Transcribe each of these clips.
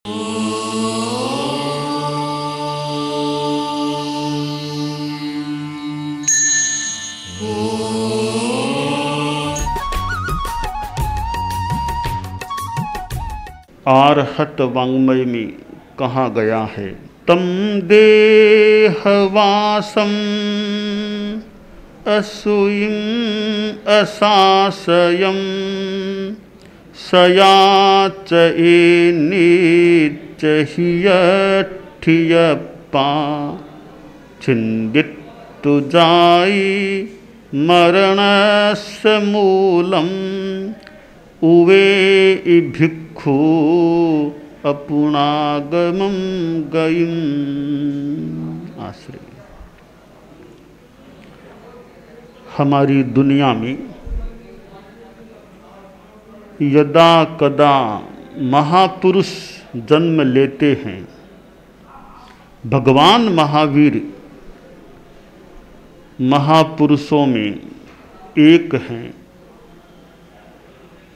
आर्हत वाङ्मय में कहा गया है, तम देहवासम असुयम असासयम सयाच नित्यहियठियप्पा छिन्दित्तु जाई मरणस्य मूलम उवे भिक्षु अपुनागमं गयिम। आश्रय। हमारी दुनिया में यदा कदा महापुरुष जन्म लेते हैं। भगवान महावीर महापुरुषों में एक हैं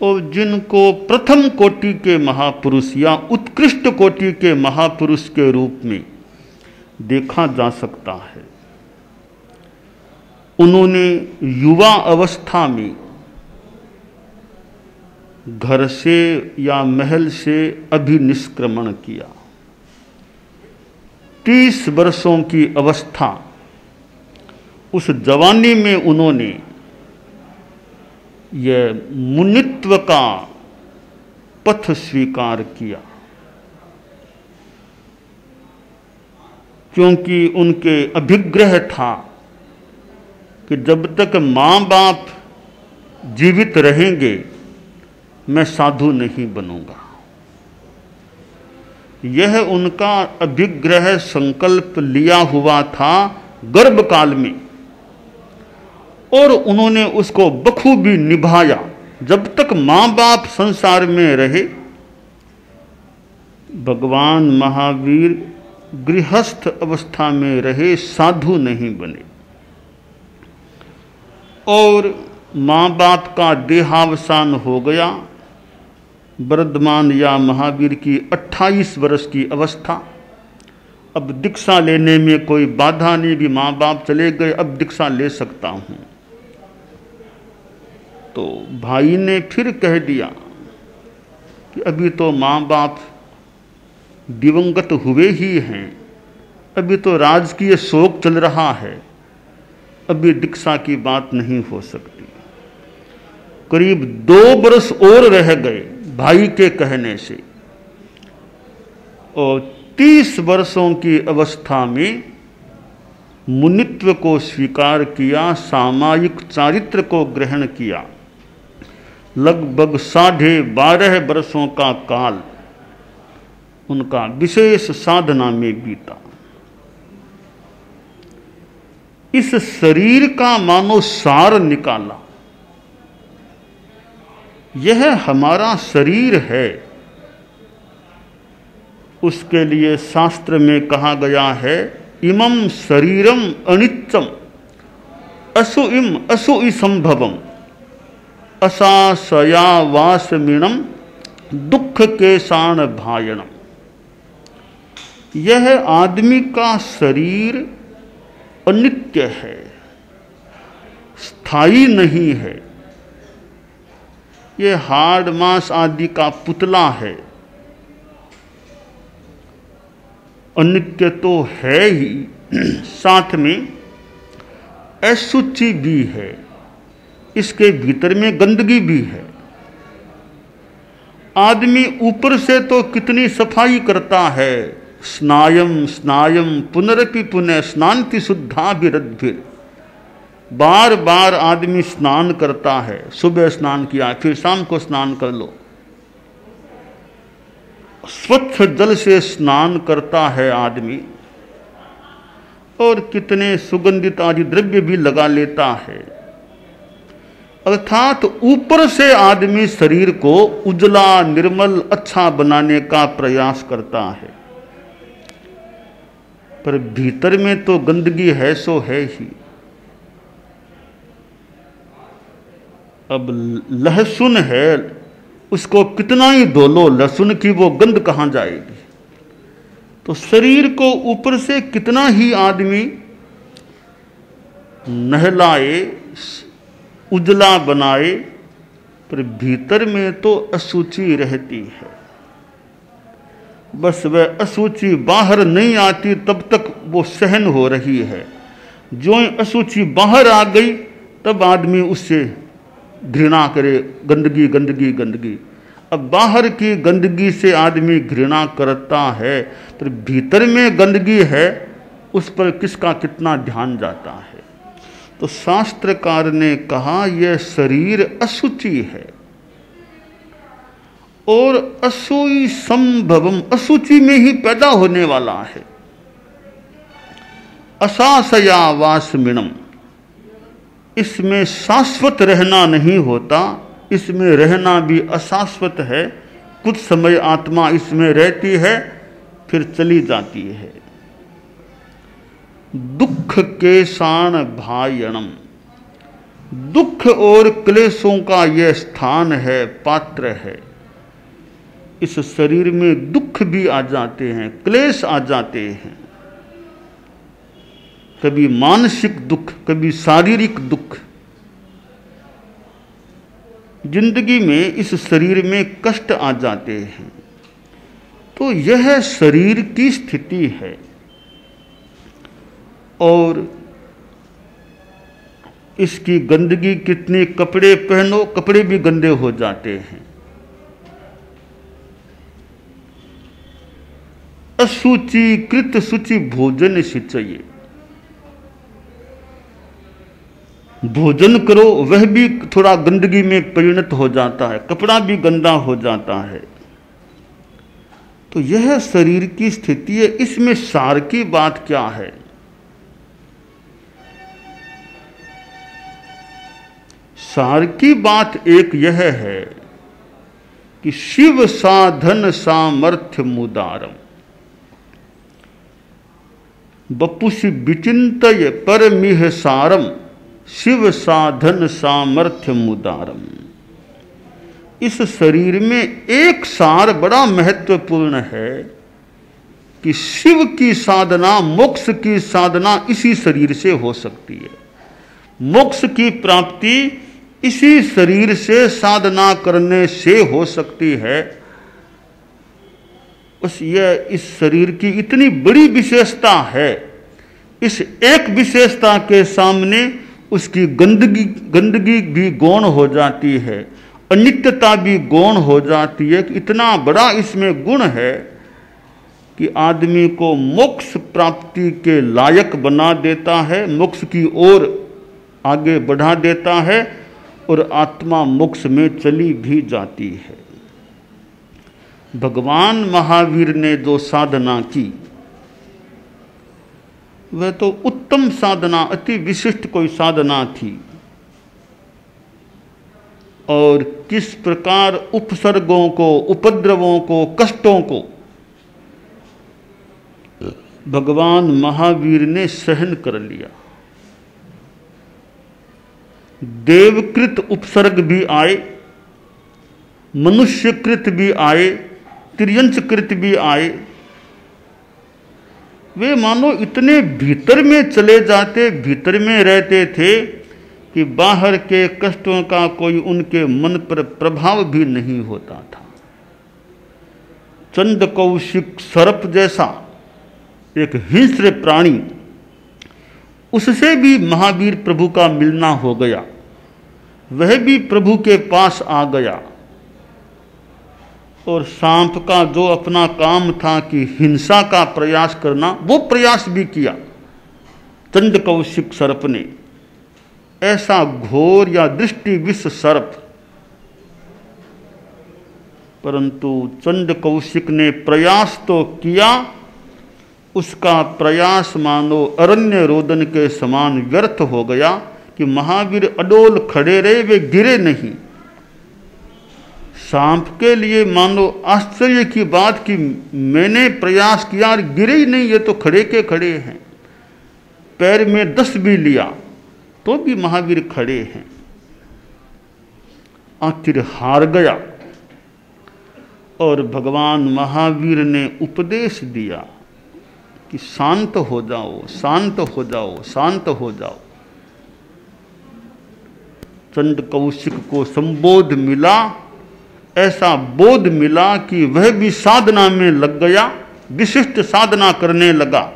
और जिनको प्रथम कोटि के महापुरुष या उत्कृष्ट कोटि के महापुरुष के रूप में देखा जा सकता है। उन्होंने युवा अवस्था में घर से या महल से अभिनिष्क्रमण किया। 30 वर्षों की अवस्था, उस जवानी में उन्होंने यह मुनित्व का पथ स्वीकार किया, क्योंकि उनके अभिग्रह था कि जब तक माँ बाप जीवित रहेंगे मैं साधु नहीं बनूंगा। यह उनका अभिग्रह संकल्प लिया हुआ था गर्भकाल में और उन्होंने उसको बखूबी निभाया। जब तक माँ बाप संसार में रहे, भगवान महावीर गृहस्थ अवस्था में रहे, साधु नहीं बने। और माँ बाप का देहावसान हो गया। वर्धमान या महावीर की 28 वर्ष की अवस्था। अब दीक्षा लेने में कोई बाधा नहीं, भी माँ बाप चले गए, अब दीक्षा ले सकता हूँ। तो भाई ने फिर कह दिया कि अभी तो माँ बाप दिवंगत हुए ही हैं, अभी तो राजकीय शोक चल रहा है, अभी दीक्षा की बात नहीं हो सकती। करीब 2 वर्ष और रह गए भाई के कहने से, और 30 वर्षों की अवस्था में मुनित्व को स्वीकार किया, सामायिक चारित्र को ग्रहण किया। लगभग 12.5 वर्षों का काल उनका विशेष साधना में बीता। इस शरीर का मानो सार निकाला। यह हमारा शरीर है, उसके लिए शास्त्र में कहा गया है, इमं शरीरम अनित्यम असुइम असुइ संभवम असासया वासमीणम दुख के शाण भायणम। यह आदमी का शरीर अनित्य है, स्थायी नहीं है। यह हाड़ मांस आदि का पुतला है, अनित्य तो है ही, साथ में अशुचि भी है, इसके भीतर में गंदगी भी है। आदमी ऊपर से तो कितनी सफाई करता है, स्नायम स्नायम पुनरपि पुनः स्नान्ति शुद्धाभिरद्भिर। बार बार आदमी स्नान करता है, सुबह स्नान किया फिर शाम को स्नान कर लो, स्वच्छ जल से स्नान करता है आदमी, और कितने सुगंधित आदि द्रव्य भी लगा लेता है। अर्थात ऊपर से आदमी शरीर को उजला निर्मल अच्छा बनाने का प्रयास करता है, पर भीतर में तो गंदगी है सो है ही। अब लहसुन है, उसको कितना ही धो लो, लहसुन की वो गंध कहाँ जाएगी। तो शरीर को ऊपर से कितना ही आदमी नहलाए, उजला बनाए, पर भीतर में तो अशुचि रहती है। बस वह अशुचि बाहर नहीं आती तब तक वो सहन हो रही है। जो अशुचि बाहर आ गई तब आदमी उससे घृणा करे, गंदगी गंदगी गंदगी। अब बाहर की गंदगी से आदमी घृणा करता है, पर भीतर में गंदगी है, उस पर किसका कितना ध्यान जाता है। तो शास्त्रकार ने कहा यह शरीर अशुचि है और अशुचि संभवम, अशुचि में ही पैदा होने वाला है। अशासया वासमिणम, इसमें शाश्वत रहना नहीं होता, इसमें रहना भी अशाश्वत है। कुछ समय आत्मा इसमें रहती है फिर चली जाती है। दुख के शान भायणम, दुख और क्लेशों का यह स्थान है, पात्र है। इस शरीर में दुख भी आ जाते हैं, क्लेश आ जाते हैं, कभी मानसिक दुख, कभी शारीरिक दुख। जिंदगी में इस शरीर में कष्ट आ जाते हैं। तो यह शरीर की स्थिति है और इसकी गंदगी कितनी, कपड़े पहनो कपड़े भी गंदे हो जाते हैं। अशुचि कृत शुचि भोजन सिंचय, भोजन करो वह भी थोड़ा गंदगी में परिणत हो जाता है, कपड़ा भी गंदा हो जाता है। तो यह शरीर की स्थिति है। इसमें सार की बात क्या है? सार की बात एक यह है कि शिव साधन सामर्थ्य मुदारम, बपुषि विचिंतय परमिह सारम, शिव साधन सामर्थ्य मुदारम। इस शरीर में एक सार बड़ा महत्वपूर्ण है कि शिव की साधना, मोक्ष की साधना इसी शरीर से हो सकती है। मोक्ष की प्राप्ति इसी शरीर से साधना करने से हो सकती है। यह इस शरीर की इतनी बड़ी विशेषता है, इस एक विशेषता के सामने उसकी गंदगी भी गौण हो जाती है, अनित्यता भी गौण हो जाती है। कि इतना बड़ा इसमें गुण है कि आदमी को मोक्ष प्राप्ति के लायक बना देता है, मोक्ष की ओर आगे बढ़ा देता है और आत्मा मोक्ष में चली भी जाती है। भगवान महावीर ने जो साधना की वह तो उत्तम साधना, अति विशिष्ट कोई साधना थी। और किस प्रकार उपसर्गों को, उपद्रवों को, कष्टों को भगवान महावीर ने सहन कर लिया। देवकृत उपसर्ग भी आए, मनुष्यकृत भी आए, तिर्यंचकृत भी आए। वे मानो इतने भीतर में चले जाते, भीतर में रहते थे कि बाहर के कष्टों का कोई उनके मन पर प्रभाव भी नहीं होता था। चंद कौशिक सर्प जैसा एक हिंस्र प्राणी, उससे भी महावीर प्रभु का मिलना हो गया, वह भी प्रभु के पास आ गया। और सांप का जो अपना काम था कि हिंसा का प्रयास करना, वो प्रयास भी किया चंड कौशिक सर्प ने। ऐसा घोर या दृष्टि विष सर्प, परंतु चंड कौशिक ने प्रयास तो किया, उसका प्रयास मानो अरण्य रोदन के समान व्यर्थ हो गया कि महावीर अडोल खड़े रहे, वे गिरे नहीं। सांप के लिए मानो आश्चर्य की बात कि मैंने प्रयास किया, गिरे ही नहीं, ये तो खड़े के खड़े हैं। पैर में दस भी लिया तो भी महावीर खड़े हैं। आखिर हार गया और भगवान महावीर ने उपदेश दिया कि शांत हो जाओ, शांत हो जाओ, शांत हो जाओ। चंड कौशिक को संबोध मिला, ऐसा बोध मिला कि वह भी साधना में लग गया, विशिष्ट साधना करने लगा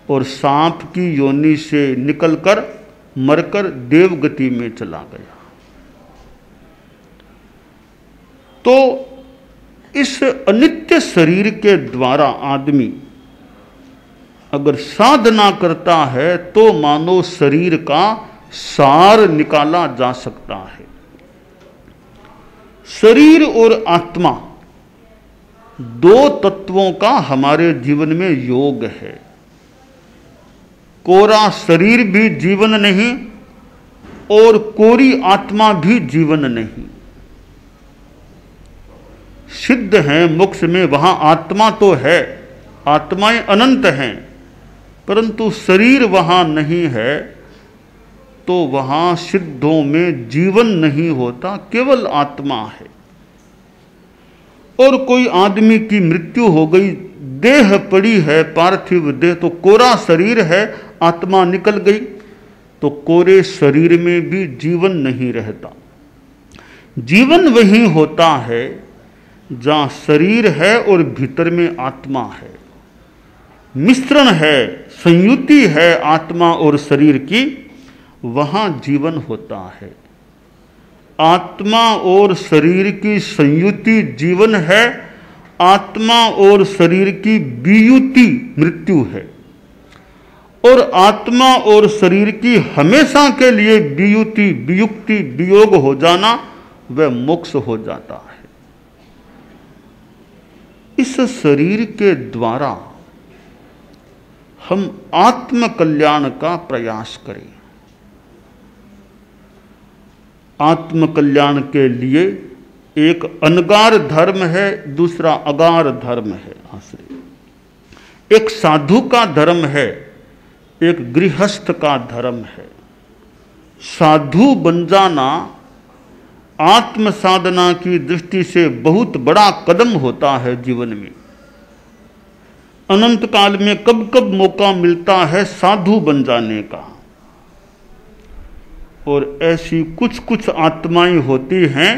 और सांप की योनि से निकलकर मरकर देवगति में चला गया। तो इस अनित्य शरीर के द्वारा आदमी अगर साधना करता है तो मानो शरीर का सार निकाला जा सकता है। शरीर और आत्मा दो तत्वों का हमारे जीवन में योग है। कोरा शरीर भी जीवन नहीं और कोरी आत्मा भी जीवन नहीं। सिद्ध है मोक्ष में, वहां आत्मा तो है, आत्माएं अनंत हैं, परंतु शरीर वहां नहीं है, तो वहां सिद्धों में जीवन नहीं होता, केवल आत्मा है। और कोई आदमी की मृत्यु हो गई, देह पड़ी है, पार्थिव देह, तो कोरा शरीर है, आत्मा निकल गई, तो कोरे शरीर में भी जीवन नहीं रहता। जीवन वही होता है जहां शरीर है और भीतर में आत्मा है, मिश्रण है, संयुति है आत्मा और शरीर की, वहां जीवन होता है। आत्मा और शरीर की संयुति जीवन है, आत्मा और शरीर की वियुति मृत्यु है, और आत्मा और शरीर की हमेशा के लिए वियुति, वियुक्ति, वियोग हो जाना, वह मोक्ष हो जाता है। इस शरीर के द्वारा हम आत्म कल्याण का प्रयास करें। आत्म कल्याण के लिए एक अनगार धर्म है, दूसरा अगार धर्म है, आश्रय। एक साधु का धर्म है, एक गृहस्थ का धर्म है। साधु बन जाना आत्म साधना की दृष्टि से बहुत बड़ा कदम होता है जीवन में। अनंत काल में कब कब मौका मिलता है साधु बन जाने का, और ऐसी कुछ कुछ आत्माएं होती हैं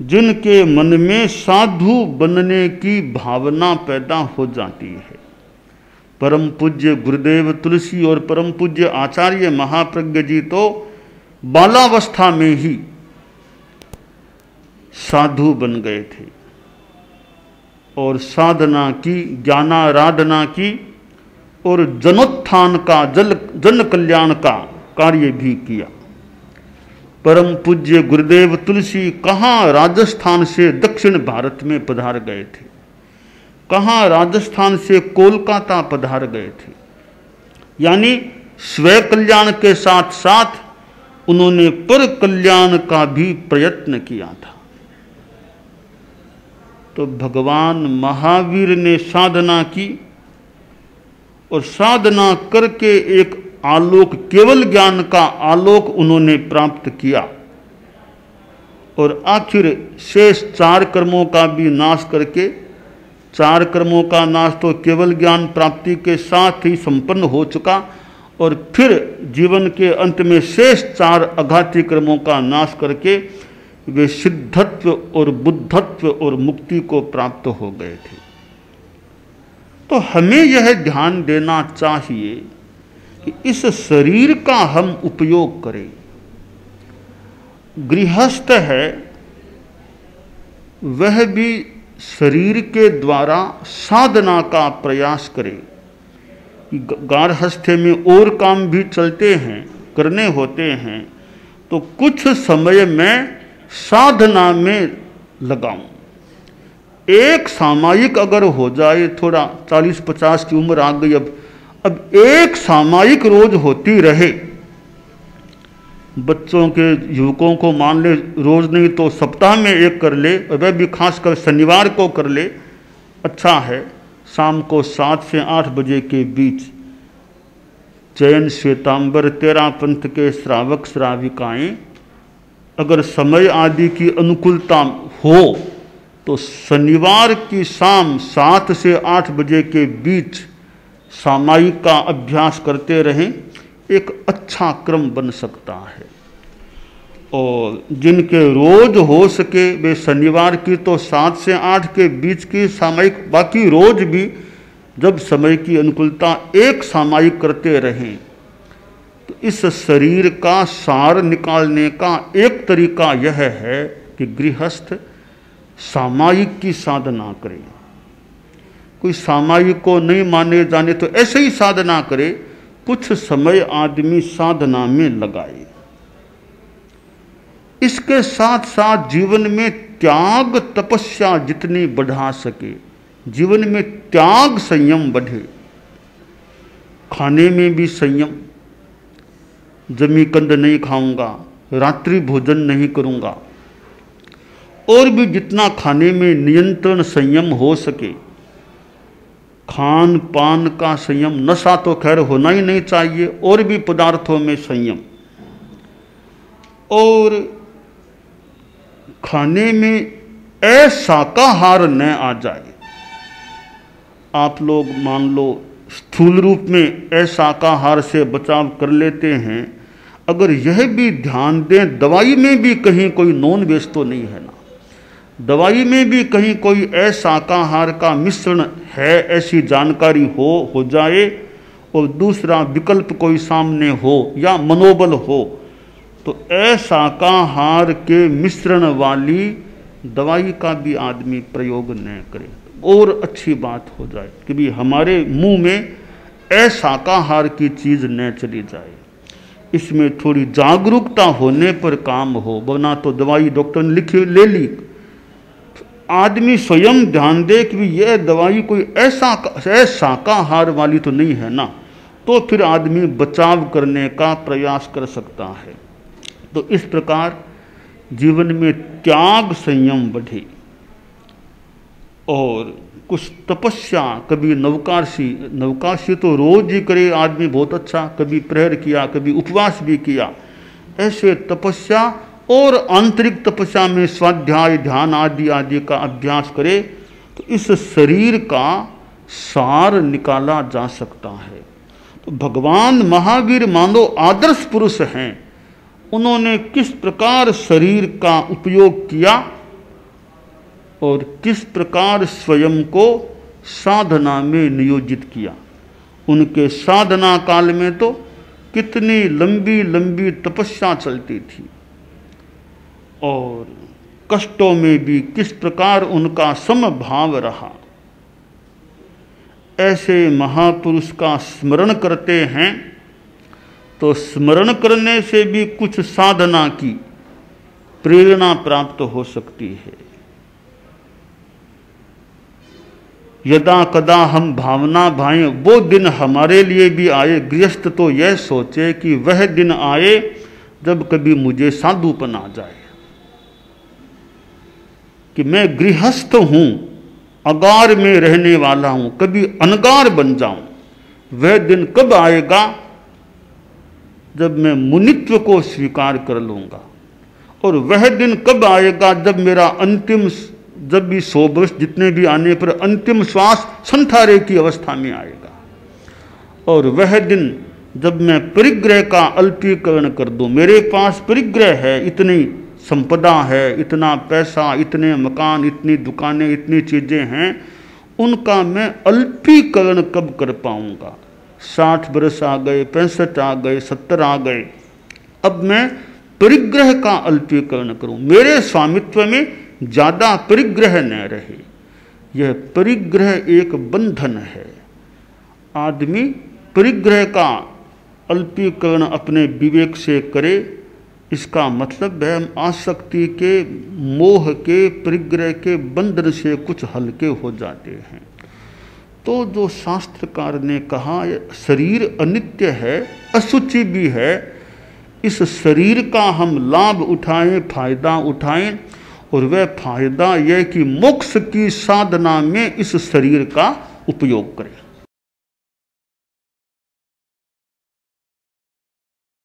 जिनके मन में साधु बनने की भावना पैदा हो जाती है। परम पूज्य गुरुदेव तुलसी और परम पूज्य आचार्य महाप्रज्ञ जी तो बालावस्था में ही साधु बन गए थे और साधना की, ज्ञानाराधना की और जनोत्थान का, जन कल्याण का कार्य भी किया। परम पूज्य गुरुदेव तुलसी कहाँ राजस्थान से दक्षिण भारत में पधार गए थे, कहाँ राजस्थान से कोलकाता पधार गए थे। यानी स्व कल्याण के साथ साथ उन्होंने पर कल्याण का भी प्रयत्न किया था। तो भगवान महावीर ने साधना की और साधना करके एक आलोक, केवल ज्ञान का आलोक उन्होंने प्राप्त किया, और आखिर शेष 4 कर्मों का भी नाश करके, 4 कर्मों का नाश तो केवल ज्ञान प्राप्ति के साथ ही संपन्न हो चुका, और फिर जीवन के अंत में शेष 4 अघाती कर्मों का नाश करके वे सिद्धत्व और बुद्धत्व और मुक्ति को प्राप्त हो गए थे। तो हमें यह ध्यान देना चाहिए कि इस शरीर का हम उपयोग करें। गृहस्थ है वह भी शरीर के द्वारा साधना का प्रयास करे। गारहस्थ्य में और काम भी चलते हैं, करने होते हैं, तो कुछ समय में साधना में लगाऊं। एक सामायिक अगर हो जाए, थोड़ा 40-50 की उम्र आ गई, अब एक सामायिक रोज होती रहे, बच्चों के, युवकों को मान ले रोज नहीं तो सप्ताह में एक कर ले, और वह भी खासकर शनिवार को कर ले, अच्छा है। शाम को 7 से 8 बजे के बीच जैन श्वेतांबर तेरा पंथ के श्रावक श्राविकाएं अगर समय आदि की अनुकूलता हो तो शनिवार की शाम 7 से 8 बजे के बीच सामायिक का अभ्यास करते रहें, एक अच्छा क्रम बन सकता है। और जिनके रोज हो सके वे शनिवार की तो 7 से 8 के बीच की सामायिक, बाकी रोज भी जब समय की अनुकूलता एक सामायिक करते रहें। तो इस शरीर का सार निकालने का एक तरीका यह है कि गृहस्थ सामायिक की साधना करे। कोई सामायिक को नहीं माने जाने तो ऐसे ही साधना करे, कुछ समय आदमी साधना में लगाए। इसके साथ साथ जीवन में त्याग तपस्या जितनी बढ़ा सके, जीवन में त्याग संयम बढ़े। खाने में भी संयम, जमी कंद नहीं खाऊंगा, रात्रि भोजन नहीं करूंगा, और भी जितना खाने में नियंत्रण संयम हो सके। खान पान का संयम, नशा तो खैर होना ही नहीं चाहिए, और भी पदार्थों में संयम। और खाने में अशाकाहार न आ जाए। आप लोग मान लो स्थूल रूप में अशाकाहार से बचाव कर लेते हैं, अगर यह भी ध्यान दें दवाई में भी कहीं कोई नॉन वेज तो नहीं है ना, दवाई में भी कहीं कोई अशाकाहार का मिश्रण है, ऐसी जानकारी हो जाए, और दूसरा विकल्प कोई सामने हो या मनोबल हो, तो अशाकाहार के मिश्रण वाली दवाई का भी आदमी प्रयोग न करे। और अच्छी बात हो जाए कि भी हमारे मुंह में अशाकाहार की चीज़ न चली जाए। इसमें थोड़ी जागरूकता होने पर काम हो, वरना तो दवाई डॉक्टर ने लिखी ले ली। आदमी स्वयं ध्यान दे कि यह दवाई कोई ऐसा शाकाहार वाली तो नहीं है ना, तो फिर आदमी बचाव करने का प्रयास कर सकता है। तो इस प्रकार जीवन में त्याग संयम बढ़े। और कुछ तपस्या, कभी नवकाशी तो रोज ही करे आदमी, बहुत अच्छा, कभी प्रहर किया, कभी उपवास भी किया, ऐसे तपस्या और आंतरिक तपस्या में स्वाध्याय ध्यान आदि का अभ्यास करे, तो इस शरीर का सार निकाला जा सकता है। तो भगवान महावीर मानो आदर्श पुरुष हैं, उन्होंने किस प्रकार शरीर का उपयोग किया और किस प्रकार स्वयं को साधना में नियोजित किया। उनके साधना काल में तो कितनी लंबी लंबी तपस्या चलती थी, और कष्टों में भी किस प्रकार उनका समभाव रहा। ऐसे महापुरुष का स्मरण करते हैं तो स्मरण करने से भी कुछ साधना की प्रेरणा प्राप्त हो सकती है। यदा कदा हम भावना भाएं, वो दिन हमारे लिए भी आए। गृहस्थ तो यह सोचे कि वह दिन आए जब कभी मुझे साधुपन आ जाए, कि मैं गृहस्थ हूं, अगार में रहने वाला हूं, कभी अनगार बन जाऊं। वह दिन कब आएगा? जब मैं मुनित्व को स्वीकार कर लूंगा। और वह दिन कब आएगा? जब मेरा अंतिम, जब भी 100 वर्ष जितने भी आने पर अंतिम श्वास संथारे की अवस्था में आएगा। और वह दिन जब मैं परिग्रह का अल्पीकरण कर दूं, मेरे पास परिग्रह है, इतनी संपदा है, इतना पैसा, इतने मकान, इतनी दुकानें, इतनी चीज़ें हैं, उनका मैं अल्पीकरण कब कर पाऊंगा? 60 वर्ष आ गए, 65 आ गए, 70 आ गए, अब मैं परिग्रह का अल्पीकरण करूं, मेरे स्वामित्व में ज़्यादा परिग्रह न रहे। यह परिग्रह एक बंधन है। आदमी परिग्रह का अल्पीकरण अपने विवेक से करे, इसका मतलब है हम आसक्ति के, मोह के, परिग्रह के बंधन से कुछ हल्के हो जाते हैं। तो जो शास्त्रकार ने कहा शरीर अनित्य है, अशुचि भी है, इस शरीर का हम लाभ उठाएं, फायदा उठाएं, और वह फायदा यह कि मोक्ष की साधना में इस शरीर का उपयोग करें।